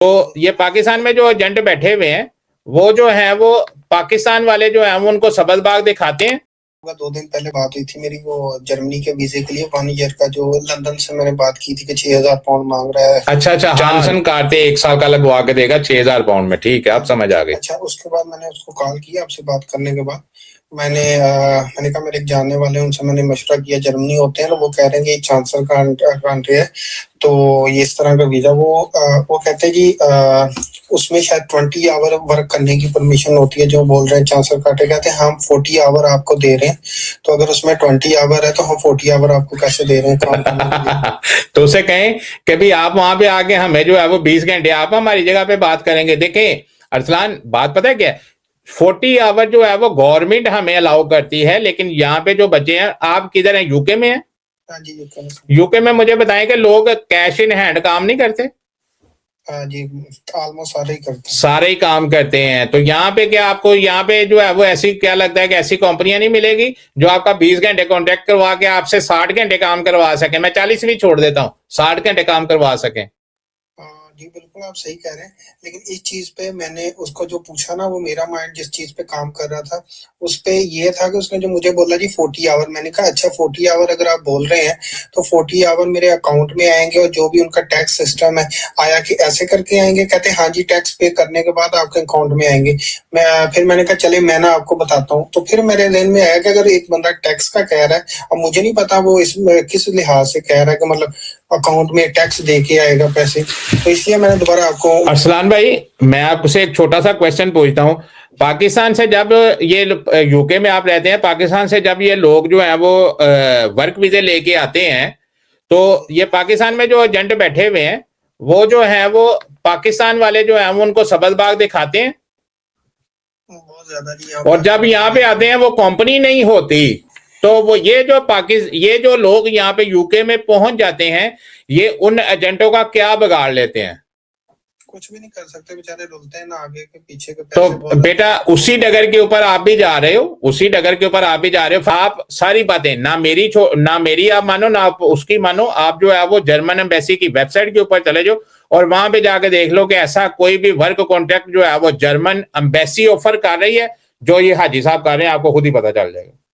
तो ये पाकिस्तान में जो एजेंट बैठे हुए हैं वो जो है वो पाकिस्तान वाले जो है वो उनको सबजबाग दिखाते हैं। 2 दिन पहले बात हुई थी मेरी, वो जर्मनी के वीजे के लिए 1 ईयर का, जो लंदन से मैंने बात की थी कि 6,000 पाउंड मांग रहा है। अच्छा, जॉनसन कार्टे 1 साल का लगवा के देगा 6,000 पाउंड में, ठीक है, आप समझ आ गए। अच्छा, उसके बाद मैंने उसको कॉल किया, आपसे बात करने के बाद मैंने कहा मेरे एक जानने वाले हैं, उनसे मैंने मशवरा किया, जर्मनी होते हैं ना, वो कह रहे हैं कि चांसलर कंट्री है, तो ये इस तरह का वीजा वो कहते हैं जी उसमें शायद 20 आवर वर्क करने की परमिशन होती है, जो बोल रहे हैं चांसलर काटे, कहते हैं हम 40 आवर आपको दे रहे हैं, तो अगर उसमें 20 आवर है तो हम 40 आवर आपको कैसे दे रहे हैं काम करने के लिए। तो उसे कहें कि भी आप वहां पे आके हमें जो है वो 20 घंटे आप हमारी जगह पे बात करेंगे। देखें अरसलान, बात पता है क्या, 40 आवर जो है वो गवर्नमेंट हमें अलाउ करती है, लेकिन यहाँ पे जो बच्चे हैं, आप किधर हैं, यूके में हैं? हाँ जी, यूके में मुझे बताएं कि लोग कैश इन हैंड काम नहीं करते? जी, ऑलमोस्ट सारे ही काम करते हैं। तो यहाँ पे क्या आपको यहाँ पे जो है वो ऐसी क्या लगता है कि ऐसी कंपनियां नहीं मिलेगी जो आपका 20 घंटे कॉन्ट्रैक्ट करवा के आपसे 60 घंटे काम करवा सके? मैं 40 भी छोड़ देता हूँ, 60 घंटे काम करवा सके। जी बिल्कुल, आप सही कह रहे हैं, लेकिन इस चीज पे मैंने उसको जो पूछा ना, वो मेरा माइंड जिस चीज पे काम कर रहा था उस पे ये था कि उसने जो मुझे बोला जी 40 आवर, मैंने कहा अच्छा 40 आवर अगर आप बोल रहे हैं तो 40 आवर मेरे अकाउंट में आएंगे, और जो भी उनका टैक्स सिस्टम है आया कि ऐसे करके आएंगे? कहते हाँ जी, टैक्स पे करने के बाद आपके अकाउंट में आएंगे। फिर मैंने कहा चले मैं ना आपको बताता हूँ, तो फिर मेरे ध्यान में आया कि अगर एक बंदा टैक्स का कह रहा है, अब मुझे नहीं पता वो इस किस लिहाज से कह रहा है कि मतलब अकाउंट में टैक्स दे के आएगा पैसे, तो इसलिए मैंने दोबारा आपको। अरसलान भाई, मैं आपसे एक छोटा सा क्वेश्चन पूछता हूँ। पाकिस्तान से जब ये यूके में आप रहते हैं, पाकिस्तान से जब ये लोग जो हैं वो वर्क वीजे लेके आते हैं, तो ये पाकिस्तान में जो एजेंट बैठे हुए हैं वो जो है वो पाकिस्तान वाले जो हैं वो उनको सबजबाग दिखाते हैं, बहुत ज्यादा। और जब यहाँ पे आते हैं वो कंपनी नहीं होती, तो वो ये जो लोग यहाँ पे यूके में पहुंच जाते हैं, ये उन एजेंटों का क्या बिगाड़ लेते हैं? कुछ भी नहीं कर सकते, बेचारे रुलते हैं ना आगे के पीछे के। तो बेटा उसी डगर के ऊपर आप भी जा रहे हो, उसी डगर के ऊपर आप भी जा रहे हो। आप सारी बातें ना मेरी आप मानो ना आप उसकी मानो, आप जो है वो जर्मन एम्बेसी की वेबसाइट के ऊपर चले जाओ और वहां पे जाके देख लो कि ऐसा कोई भी वर्क कॉन्ट्रैक्ट जो है वो जर्मन एम्बेसी ऑफर कर रही है जो ये हाजी साहब कर रहे हैं, आपको खुद ही पता चल जाएगा।